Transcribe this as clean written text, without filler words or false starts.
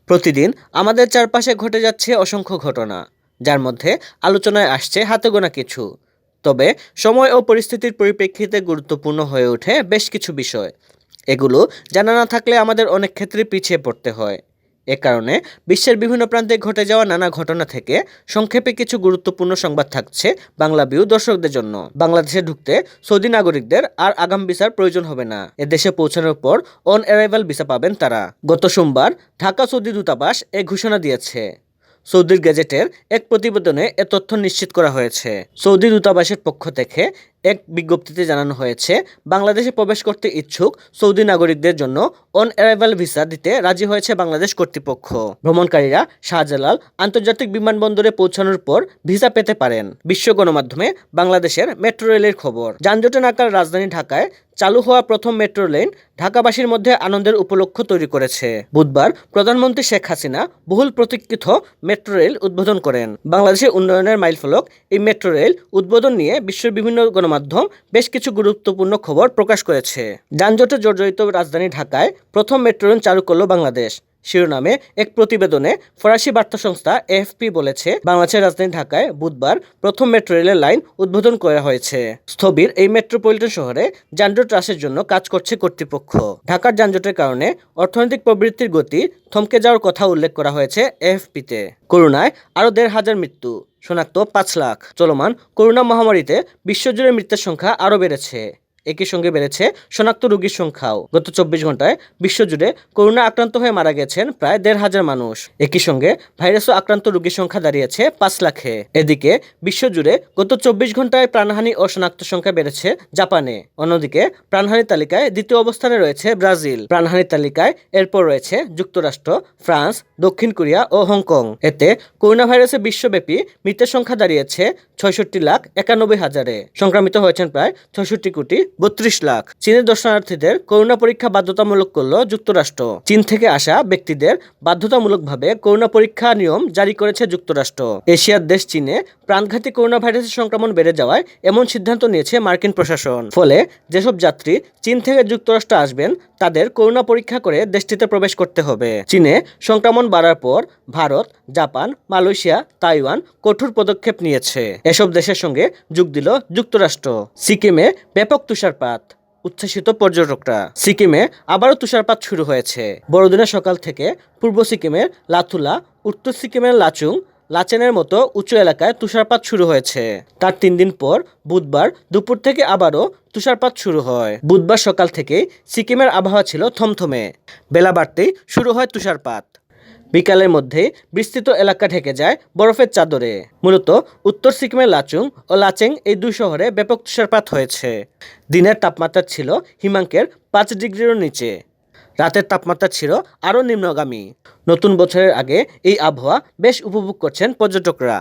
প্রতিদিন আমাদের চারপাশে ঘটে যাচ্ছে অসংখ্য ঘটনা, যার মধ্যে আলোচনায় আসছে হাতে গোনা কিছু। তবে সময় ও পরিস্থিতির পরিপ্রেক্ষিতে গুরুত্বপূর্ণ হয়ে ওঠে বেশ কিছু বিষয়। এগুলো জানা না থাকলে আমাদের অনেক ক্ষেত্রে পিছিয়ে পড়তে হয়। এ কারণে বিশ্বের বিভিন্ন প্রান্তে ঘটে যাওয়া নানা ঘটনা থেকে সংক্ষেপে কিছু গুরুত্বপূর্ণ সংবাদ থাকছে বাংলা ভিউ দর্শকদের জন্য। বাংলাদেশে ঢুকতে সৌদি নাগরিকদের আর আগাম ভিসার প্রয়োজন হবে না। এদেশে পৌঁছানোর পর অন অ্যারাইভাল ভিসা পাবেন তারা। গত সোমবার ঢাকা সৌদি দূতাবাস এ ঘোষণা দিয়েছে। সৌদির গেজেটের এক প্রতিবেদনে এ তথ্য নিশ্চিত করা হয়েছে। সৌদি দূতাবাসের পক্ষ থেকে এক বিজ্ঞপ্তিতে জানানো হয়েছে, বাংলাদেশে প্রবেশ করতে ইচ্ছুক সৌদি নাগরিকদের জন্য অন অ্যারাইভাল ভিসা দিতে রাজি হয়েছে বাংলাদেশ কর্তৃপক্ষ। ভ্রমণকারীরা শাহজালাল আন্তর্জাতিক বিমানবন্দরে পৌঁছানোর পর ভিসা পেতে পারেন। বিশ্ব গণমাধ্যমে বাংলাদেশের মেট্রো রেলের খবর। যানজটে নাকাল রাজধানী ঢাকায় চালু হওয়া প্রথম মেট্রো লেন ঢাকাবাসীর মধ্যে আনন্দের উপলক্ষ তৈরি করেছে। বুধবার প্রধানমন্ত্রী শেখ হাসিনা বহুল প্রতীক্ষিত মেট্রো রেল উদ্বোধন করেন। বাংলাদেশের উন্নয়নের মাইলফলক এই মেট্রো রেল উদ্বোধন নিয়ে বিশ্বের বিভিন্ন গণমাধ্যম বেশ কিছু গুরুত্বপূর্ণ খবর প্রকাশ করেছে। যানজটে জর্জরিত রাজধানী ঢাকায় প্রথম মেট্রো রেল চালু করল বাংলাদেশ শিরোনামে এক প্রতিবেদনে ফরাসি বার্তা সংস্থা এএফপি বলেছে, বাংলাদেশের রাজধানী ঢাকায় বুধবার প্রথম মেট্রো রেলের লাইন উদ্বোধন করা হয়েছে। স্থবির এই মেট্রোপলিটন শহরে যানজট হ্রাসের জন্য কাজ করছে কর্তৃপক্ষ। ঢাকার যানজটের কারণে অর্থনৈতিক প্রবৃদ্ধির গতি থমকে যাওয়ার কথা উল্লেখ করা হয়েছে এএফপিতে। করোনায় আরও ১৫০০ মৃত্যু, শনাক্ত ৫ লাখ। চলমান করোনা মহামারীতে বিশ্বজুড়ে মৃত্যুর সংখ্যা আরও বেড়েছে। একই সঙ্গে বেড়েছে শনাক্ত রোগীর সংখ্যাও। গত ২৪ ঘন্টায় বিশ্বজুড়ে করোনা আক্রান্ত হয়ে মারা গেছেন প্রায় ১৫০০ মানুষ। একই সঙ্গে ভাইরাসও আক্রান্ত রোগীর সংখ্যা দাঁড়িয়েছে ৫ লাখে। এদিকে বিশ্বজুড়ে গত ২৪ ঘন্টায় প্রাণহানি ও শনাক্ত সংখ্যা বেড়েছে জাপানে। অন্যদিকে প্রাণহানির তালিকায় দ্বিতীয় অবস্থানে রয়েছে ব্রাজিল। প্রাণহানির তালিকায় এরপর রয়েছে যুক্তরাষ্ট্র, ফ্রান্স, দক্ষিণ কোরিয়া ও হংকং। এতে করোনা ভাইরাসে বিশ্বব্যাপী মৃতের সংখ্যা দাঁড়িয়েছে ৬৬,৯১,হাজারে। সংক্রমিত হয়েছেন প্রায় ৬৬,৩২,লাখ। চীনের দর্শনার্থীদের করোনা পরীক্ষা বাধ্যতামূলক করল যুক্তরাষ্ট্র। চীন থেকে আসা ব্যক্তিদের বাধ্যতামূলকভাবে করোনা পরীক্ষা নিয়ম জারি করেছে যুক্তরাষ্ট্র। এশিয়ার দেশ চীনে প্রাণঘাতী করোনা ভাইরাসের সংক্রমণ বেড়ে যাওয়ায় এমন সিদ্ধান্ত নিয়েছে মার্কিন প্রশাসন। ফলে যেসব যাত্রী চীন থেকে যুক্তরাষ্ট্র আসবেন তাদের করোনা পরীক্ষা করে দেশটিতে প্রবেশ করতে হবে। চীনে সংক্রমণ বাড়ার পর ভারত, জাপান, মালয়েশিয়া, তাইওয়ান কঠোর পদক্ষেপ নিয়েছে। এসব দেশের সঙ্গে যোগ দিল যুক্তরাষ্ট্র। সিকিমে ব্যাপক তুষারপাত, উচ্ছ্বসিত পর্যটকরা। সিকিমে আবারও তুষারপাত শুরু হয়েছে। বড়দিনের সকাল থেকে পূর্ব সিকিমের লাথুলা, উত্তর সিকিমের লাচুং, লাচেনের মতো উঁচু এলাকায় তুষারপাত শুরু হয়েছে। তার ৩ দিন পর বুধবার দুপুর থেকে আবারও তুষারপাত শুরু হয়। বুধবার সকাল থেকে সিকিমের আবহাওয়া ছিল থমথমে। বেলা বাড়তেই শুরু হয় তুষারপাত। বিকালের মধ্যেই বিস্তৃত এলাকা ঢেকে যায় বরফের চাদরে। মূলত উত্তর সিকিমের লাচুং ও লাচেং এই দুই শহরে ব্যাপক তুষারপাত হয়েছে। দিনের তাপমাত্রা ছিল হিমাঙ্কের ৫ ডিগ্রিরও নিচে। রাতের তাপমাত্রা ছিল আরও নিম্নগামী। নতুন বছরের আগে এই আবহাওয়া বেশ উপভোগ করছেন পর্যটকরা।